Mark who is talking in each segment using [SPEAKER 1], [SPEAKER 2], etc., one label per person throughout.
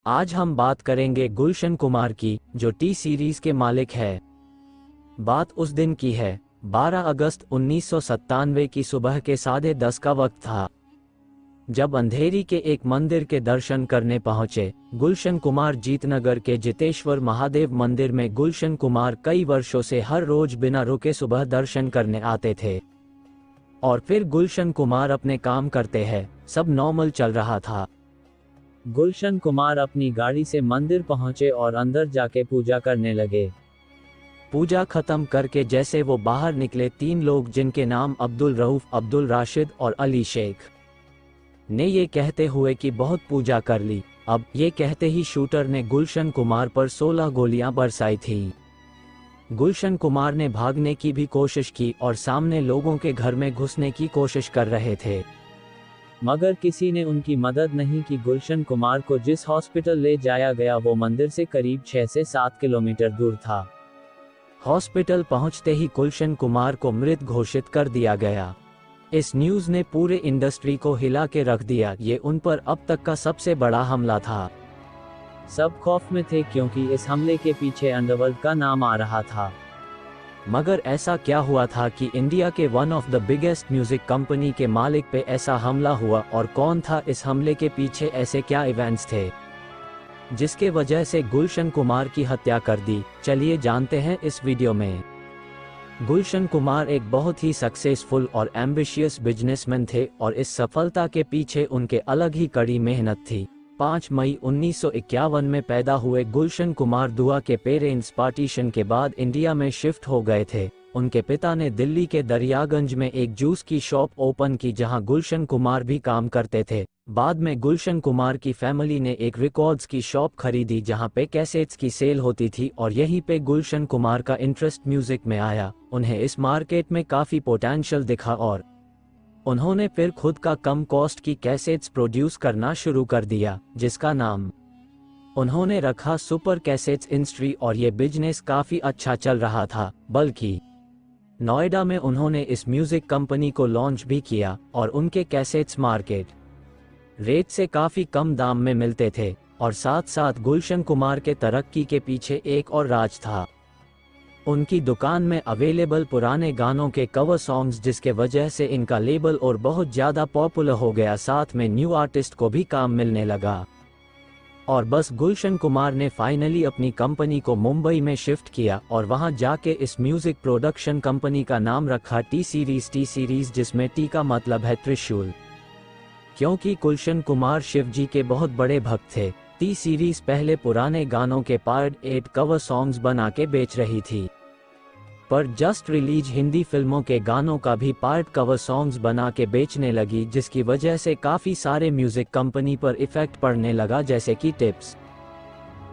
[SPEAKER 1] आज हम बात करेंगे गुलशन कुमार की, जो टी सीरीज के मालिक है। बात उस दिन की है, 12 अगस्त 1997 की सुबह के 10:30 का वक्त था, जब अंधेरी के एक मंदिर के दर्शन करने पहुंचे गुलशन कुमार जीतनगर के जितेश्वर महादेव मंदिर में। गुलशन कुमार कई वर्षों से हर रोज बिना रुके सुबह दर्शन करने आते थे और फिर गुलशन कुमार अपने काम करते हैं। सब नॉर्मल चल रहा था। गुलशन कुमार अपनी गाड़ी से मंदिर पहुंचे और अंदर जाके पूजा करने लगे। पूजा खत्म करके जैसे वो बाहर निकले, 3 लोग जिनके नाम अब्दुल रऊफ, अब्दुल राशिद और अली शेख ने ये कहते हुए कि बहुत पूजा कर ली। अब ये कहते ही शूटर ने गुलशन कुमार पर 16 गोलियां बरसाई थी। गुलशन कुमार ने भागने की भी कोशिश की और सामने लोगों के घर में घुसने की कोशिश कर रहे थे, मगर किसी ने उनकी मदद नहीं की। गुलशन कुमार को जिस हॉस्पिटल ले जाया गया वो मंदिर से करीब 6 से 7 किलोमीटर दूर था। हॉस्पिटल पहुंचते ही गुलशन कुमार को मृत घोषित कर दिया गया। इस न्यूज़ ने पूरे इंडस्ट्री को हिला के रख दिया। ये उन पर अब तक का सबसे बड़ा हमला था। सब खौफ में थे क्योंकि इस हमले के पीछे अंडरवर्ल्ड का नाम आ रहा था। मगर ऐसा क्या हुआ था कि इंडिया के one of the biggest music company के मालिक पे ऐसा हमला हुआ, और कौन था इस हमले के पीछे? ऐसे क्या इवेंट्स थे जिसके वजह से गुलशन कुमार की हत्या कर दी? चलिए जानते हैं इस वीडियो में। गुलशन कुमार एक बहुत ही सक्सेसफुल और एम्बिशियस बिजनेसमैन थे और इस सफलता के पीछे उनके अलग ही कड़ी मेहनत थी। 5 मई 1951 में पैदा हुए गुलशन कुमार दुआ के पेरेंट्स पार्टीशन के बाद इंडिया में शिफ्ट हो गए थे। उनके पिता ने दिल्ली के दरियागंज में एक जूस की शॉप ओपन की जहां गुलशन कुमार भी काम करते थे। बाद में गुलशन कुमार की फैमिली ने एक रिकॉर्ड्स की शॉप खरीदी जहां पे कैसेट्स की सेल होती थी और यहीं पे गुलशन कुमार का इंटरेस्ट म्यूजिक में आया। उन्हें इस मार्केट में काफ़ी पोटेंशियल दिखा और उन्होंने फिर खुद का कम कॉस्ट की कैसेट्स प्रोड्यूस करना शुरू कर दिया, जिसका नाम उन्होंने रखा सुपर कैसेट्स इंडस्ट्री। और ये बिजनेस काफ़ी अच्छा चल रहा था, बल्कि नोएडा में उन्होंने इस म्यूजिक कंपनी को लॉन्च भी किया और उनके कैसेट्स मार्केट रेट से काफ़ी कम दाम में मिलते थे। और साथ साथ गुलशन कुमार के तरक्की के पीछे एक और राज था। उनकी दुकान में अवेलेबल पुराने गानों के कवर सॉन्ग्स, जिसके वजह से इनका लेबल और बहुत ज़्यादा पॉपुलर हो गया। साथ में न्यू आर्टिस्ट को भी काम मिलने लगा। और बस गुलशन कुमार ने फाइनली अपनी कंपनी को मुंबई में शिफ्ट किया और वहां जाके इस म्यूजिक प्रोडक्शन कंपनी का नाम रखा टी सीरीज, जिसमें टी का मतलब है त्रिशूल, क्योंकि गुलशन कुमार शिव जी के बहुत बड़े भक्त थे। टी सीरीज पहले पुराने गानों के पार्ट 8 कवर सॉन्ग्स बना के बेच रही थी, पर जस्ट रिलीज हिंदी फिल्मों के गानों का भी पार्ट कवर सॉन्ग्स बना के बेचने लगी, जिसकी वजह से काफ़ी सारे म्यूजिक कंपनी पर इफेक्ट पड़ने लगा, जैसे कि टिप्स।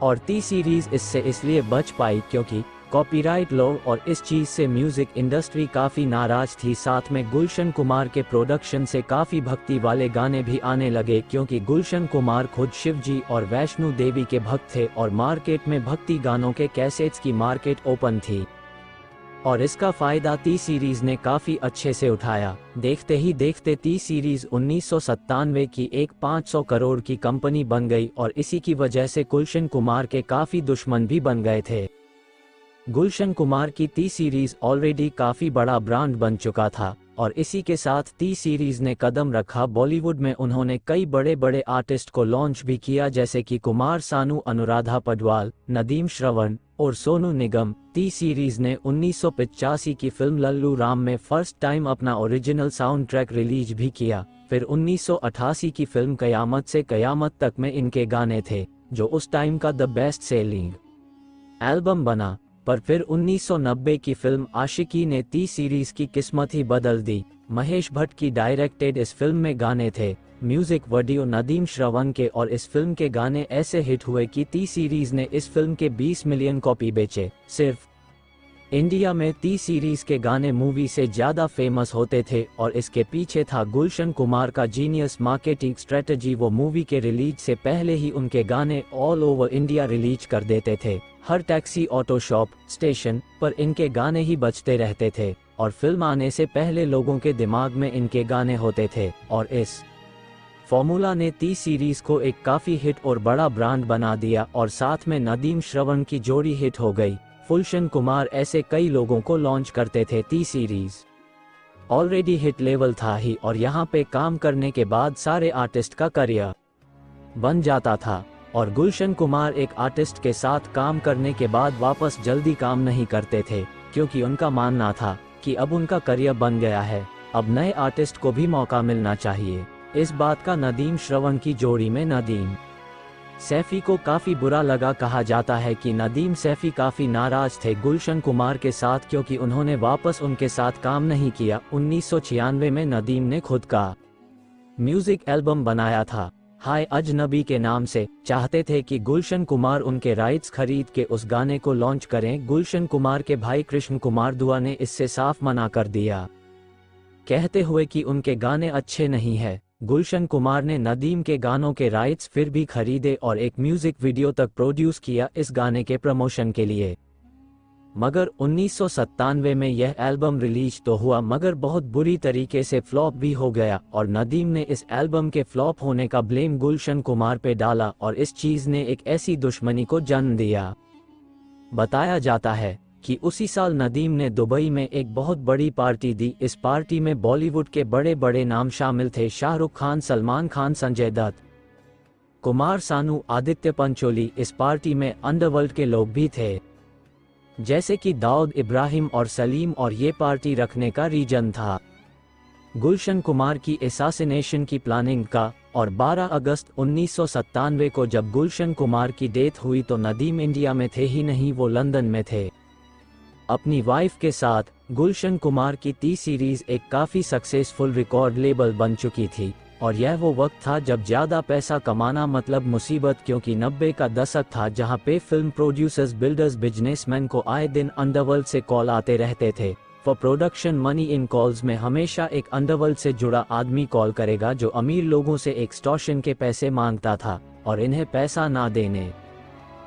[SPEAKER 1] और टी सीरीज इससे इसलिए बच पाई क्योंकि कॉपीराइट लॉ और इस चीज़ से म्यूजिक इंडस्ट्री काफ़ी नाराज थी। साथ में गुलशन कुमार के प्रोडक्शन से काफ़ी भक्ति वाले गाने भी आने लगे, क्योंकि गुलशन कुमार खुद शिव जी और वैष्णो देवी के भक्त थे और मार्केट में भक्ति गानों के कैसेट्स की मार्केट ओपन थी। और इसका फ़ायदा टी सीरीज़ ने काफ़ी अच्छे से उठाया। देखते ही देखते टी सीरीज़ 1997 की एक 500 करोड़ की कंपनी बन गई और इसी की वजह से गुलशन कुमार के काफ़ी दुश्मन भी बन गए थे। गुलशन कुमार की टी सीरीज़ ऑलरेडी काफ़ी बड़ा ब्रांड बन चुका था और इसी के साथ टी सीरीज़ ने कदम रखा बॉलीवुड में। उन्होंने कई बड़े बड़े आर्टिस्ट को लॉन्च भी किया, जैसे कि कुमार सानू, अनुराधा पडवाल, नदीम श्रवण और सोनू निगम। टी सीरीज़ ने 1985 की फिल्म लल्लू राम में फर्स्ट टाइम अपना ओरिजिनल साउंड ट्रैक रिलीज भी किया। फिर 1988 की फिल्म कयामत से कयामत तक में इनके गाने थे, जो उस टाइम का द बेस्ट सेलिंग एल्बम बना। पर फिर 1990 की फिल्म आशिकी ने टी सीरीज़ की किस्मत ही बदल दी। महेश भट्ट की डायरेक्टेड इस फिल्म में गाने थे, म्यूजिक वीडियो नदीम श्रवण के, और इस फिल्म के गाने ऐसे हिट हुए कि टी सीरीज़ ने इस फिल्म के 20 मिलियन कॉपी बेचे। सिर्फ इंडिया में टी सीरीज़ के गाने मूवी से ज़्यादा फेमस होते थे और इसके पीछे था गुलशन कुमार का जीनियस मार्केटिंग स्ट्रेटजी। वो मूवी के रिलीज से पहले ही उनके गाने ऑल ओवर इंडिया रिलीज कर देते थे। हर टैक्सी, ऑटो शॉप, स्टेशन पर इनके गाने ही बजते रहते थे और फिल्म आने से पहले लोगों के दिमाग में इनके गाने होते थे। और इस फॉर्मूला ने टी सीरीज को एक काफी हिट और बड़ा ब्रांड बना दिया और साथ में नदीम श्रवण की जोड़ी हिट हो गई। गुलशन कुमार ऐसे कई लोगों को लॉन्च करते थे। T series already hit level था ही और यहाँ पे काम करने के बाद सारे आर्टिस्ट का करियर बन जाता था और गुलशन कुमार एक आर्टिस्ट के साथ काम करने के बाद वापस जल्दी काम नहीं करते थे, क्योंकि उनका मानना था कि अब उनका करियर बन गया है, अब नए आर्टिस्ट को भी मौका मिलना चाहिए। इस बात का नदीम श्रवण की जोड़ी में नदीम सैफी को काफी बुरा लगा। कहा जाता है कि नदीम सैफी काफी नाराज थे गुलशन कुमार के साथ, क्योंकि उन्होंने वापस उनके साथ काम नहीं किया। 1996 में नदीम ने खुद का म्यूजिक एल्बम बनाया था हाय अजनबी के नाम से। चाहते थे कि गुलशन कुमार उनके राइट्स खरीद के उस गाने को लॉन्च करें। गुलशन कुमार के भाई कृष्ण कुमार दुआ ने इससे साफ मना कर दिया, कहते हुए कि उनके गाने अच्छे नहीं हैं। गुलशन कुमार ने नदीम के गानों के राइट्स फिर भी खरीदे और एक म्यूजिक वीडियो तक प्रोड्यूस किया इस गाने के प्रमोशन के लिए। मगर 1997 में यह एल्बम रिलीज तो हुआ, मगर बहुत बुरी तरीके से फ्लॉप भी हो गया और नदीम ने इस एल्बम के फ्लॉप होने का ब्लेम गुलशन कुमार पे डाला और इस चीज ने एक ऐसी दुश्मनी को जन्म दिया। बताया जाता है कि उसी साल नदीम ने दुबई में एक बहुत बड़ी पार्टी दी। इस पार्टी में बॉलीवुड के बड़े बड़े नाम शामिल थे, शाहरुख खान, सलमान खान, संजय दत्त, कुमार सानू, आदित्य पंचोली। इस पार्टी में अंडरवर्ल्ड के लोग भी थे, जैसे कि दाऊद इब्राहिम और सलीम, और ये पार्टी रखने का रीजन था गुलशन कुमार की असैसिनेशन की प्लानिंग का। और 12 अगस्त 1997 को जब गुलशन कुमार की डेथ हुई तो नदीम इंडिया में थे ही नहीं, वो लंदन में थे अपनी वाइफ के साथ। गुलशन कुमार की टी सीरीज एक काफी सक्सेसफुल रिकॉर्ड लेबल बन चुकी थी और यह वो वक्त था जब ज्यादा पैसा कमाना मतलब मुसीबत, क्योंकि 90 का दशक था जहां पे फिल्म प्रोड्यूसर्स, बिल्डर्स, बिजनेसमैन को आए दिन अंडरवर्ल्ड से कॉल आते रहते थे। For production money in calls में हमेशा एक अंडरवर्ल्ड से जुड़ा आदमी कॉल करेगा जो अमीर लोगों से एक्सटॉर्शन के पैसे मांगता था और इन्हें पैसा ना देने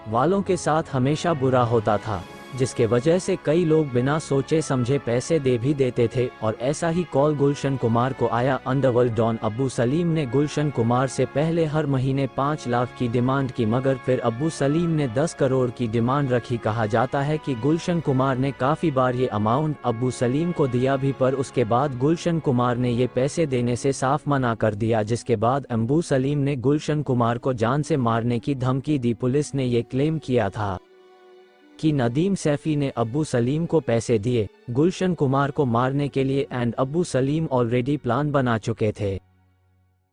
[SPEAKER 1] वालों के साथ हमेशा बुरा होता था, जिसके वजह से कई लोग बिना सोचे समझे पैसे दे भी देते थे। और ऐसा ही कॉल गुलशन कुमार को आया। अंडरवर्ल्ड डॉन अब्बू सलीम ने गुलशन कुमार से पहले हर महीने 5 लाख की डिमांड की, मगर फिर अब्बू सलीम ने 10 करोड़ की डिमांड रखी। कहा जाता है कि गुलशन कुमार ने काफी बार ये अमाउंट अब्बू सलीम को दिया भी, पर उसके बाद गुलशन कुमार ने ये पैसे देने से साफ मना कर दिया, जिसके बाद अब्बू सलीम ने गुलशन कुमार को जान से मारने की धमकी दी। पुलिस ने ये क्लेम किया था कि नदीम सैफी ने अब्बू सलीम को पैसे दिए गुलशन कुमार को मारने के लिए एंड अब्बू सलीम ऑलरेडी प्लान बना चुके थे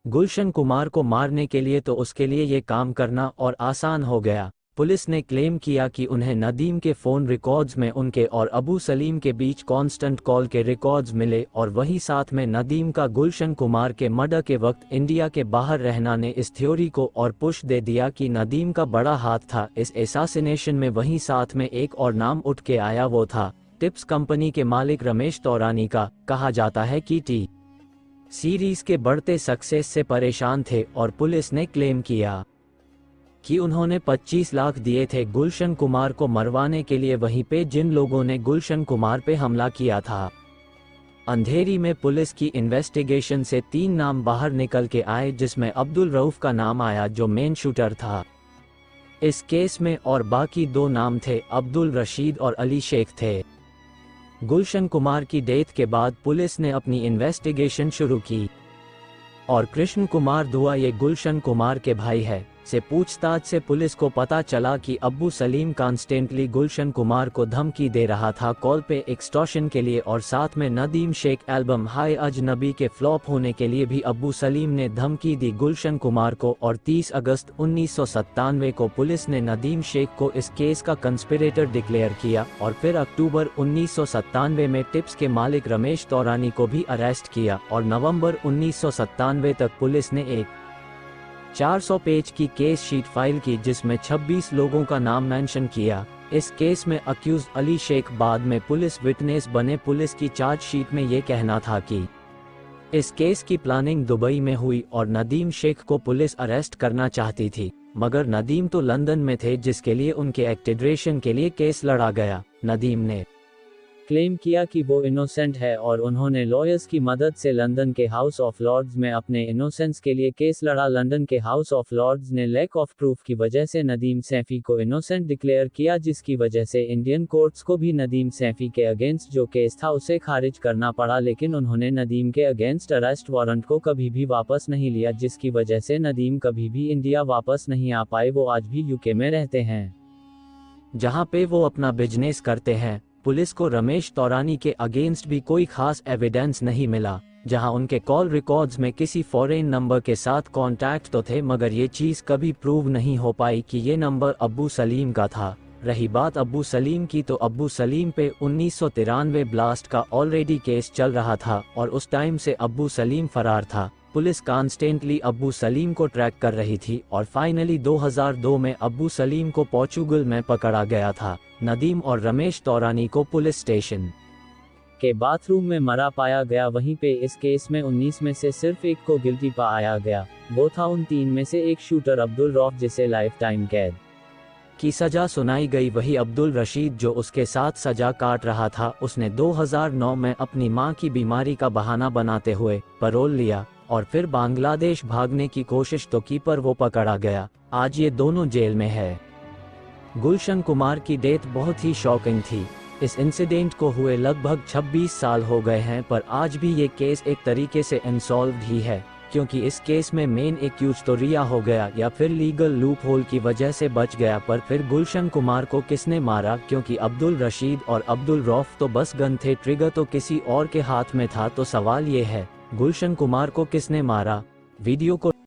[SPEAKER 1] गुलशन कुमार को मारने के लिए, तो उसके लिए ये काम करना और आसान हो गया। पुलिस ने क्लेम किया कि उन्हें नदीम के फ़ोन रिकॉर्ड्स में उनके और अबू सलीम के बीच कांस्टेंट कॉल के रिकॉर्ड्स मिले और वहीं साथ में नदीम का गुलशन कुमार के मर्डर के वक्त इंडिया के बाहर रहना ने इस थ्योरी को और पुश दे दिया कि नदीम का बड़ा हाथ था इस असैसिनेशन में। वहीं साथ में एक और नाम उठ के आया, वो था टिप्स कंपनी के मालिक रमेश तौरानी का। कहा जाता है कि टी सीरीज के बढ़ते सक्सेस से परेशान थे और पुलिस ने क्लेम किया कि उन्होंने 25 लाख दिए थे गुलशन कुमार को मरवाने के लिए, वहीं पे जिन लोगों ने गुलशन कुमार पे हमला किया था। अंधेरी में पुलिस की इन्वेस्टिगेशन से 3 नाम बाहर निकल के आए, जिसमें अब्दुल रऊफ का नाम आया जो मेन शूटर था इस केस में, और बाकी 2 नाम थे अब्दुल रशीद और अली शेख थे। गुलशन कुमार की डेथ के बाद पुलिस ने अपनी इन्वेस्टिगेशन शुरू की और कृष्ण कुमार दुआ, ये गुलशन कुमार के भाई है, से पूछताछ से पुलिस को पता चला कि अब्बू सलीम कॉन्स्टेंटली गुलशन कुमार को धमकी दे रहा था कॉल पे एक्सटॉर्शन के लिए, और साथ में नदीम शेख एल्बम हाय अजनबी के फ्लॉप होने के लिए भी अब्बू सलीम ने धमकी दी गुलशन कुमार को। और 30 अगस्त 1997 को पुलिस ने नदीम शेख को इस केस का कंस्पिरेटर डिक्लेयर किया और फिर अक्टूबर 1997 में टिप्स के मालिक रमेश तौरानी को भी अरेस्ट किया और नवंबर 1997 तक पुलिस ने एक 400 पेज की केस शीट फाइल की जिसमें 26 लोगों का नाम मेंशन किया। इस केस में अक्यूज अली शेख बाद में पुलिस विटनेस बने। पुलिस की चार्जशीट में ये कहना था कि इस केस की प्लानिंग दुबई में हुई और नदीम शेख को पुलिस अरेस्ट करना चाहती थी, मगर नदीम तो लंदन में थे जिसके लिए उनके एक्ट्रेडिशन के लिए केस लड़ा गया। नदीम ने क्लेम किया कि वो इनोसेंट है और उन्होंने लॉयर्स की मदद से लंदन के हाउस ऑफ लॉर्ड्स में अपने इनोसेंस के लिए केस लड़ा। लंदन के हाउस ऑफ लॉर्ड्स ने लैक ऑफ प्रूफ की वजह से नदीम सैफी को इनोसेंट डिक्लेयर किया, जिसकी वजह से इंडियन कोर्ट्स को भी नदीम सैफी के अगेंस्ट जो केस था उसे खारिज करना पड़ा, लेकिन उन्होंने नदीम के अगेंस्ट अरेस्ट वारंट को कभी भी वापस नहीं लिया, जिसकी वजह से नदीम कभी भी इंडिया वापस नहीं आ पाए। वो आज भी यूके में रहते हैं, जहां पे वो अपना बिजनेस करते हैं। पुलिस को रमेश तौरानी के अगेंस्ट भी कोई खास एविडेंस नहीं मिला, जहां उनके कॉल रिकॉर्ड्स में किसी फॉरेन नंबर के साथ कॉन्टैक्ट तो थे, मगर ये चीज़ कभी प्रूव नहीं हो पाई कि ये नंबर अब्बू सलीम का था। रही बात अब्बू सलीम की, तो अब्बू सलीम पे 1993 ब्लास्ट का ऑलरेडी केस चल रहा था और उस टाइम से अब्बू सलीम फरार था। पुलिस कॉन्स्टेंटली अब्बू सलीम को ट्रैक कर रही थी और फाइनली 2002 में अब्बू सलीम को पोर्चुगल में पकड़ा गया था। नदीम और रमेश तौरानी को पुलिस स्टेशन के बाथरूम में मरा पाया गया। वहीं पे इस केस में 19 में से सिर्फ एक को गिल्टी पाया गया, वो था उन 3 में से एक शूटर अब्दुल रौफ, जिसे लाइफ टाइम कैद की सजा सुनाई गई। वही अब्दुल रशीद जो उसके साथ सजा काट रहा था, उसने 2009 में अपनी मां की बीमारी का बहाना बनाते हुए पैरोल लिया और फिर बांग्लादेश भागने की कोशिश तो की, पर वो पकड़ा गया। आज ये दोनों जेल में है। गुलशन कुमार की डेथ बहुत ही शॉकिंग थी। इस इंसिडेंट को हुए लगभग 26 साल हो गए हैं, पर आज भी ये केस एक तरीके से अनसॉल्व्ड ही है, क्योंकि इस केस में मेन एक्यूज तो रिया हो गया या फिर लीगल लूप होल की वजह से बच गया, पर फिर गुलशन कुमार को किसने मारा, क्योंकि अब्दुल रशीद और अब्दुल रौफ तो बस गन थे, ट्रिगर तो किसी और के हाथ में था। तो सवाल ये है, गुलशन कुमार को किसने मारा? वीडियो को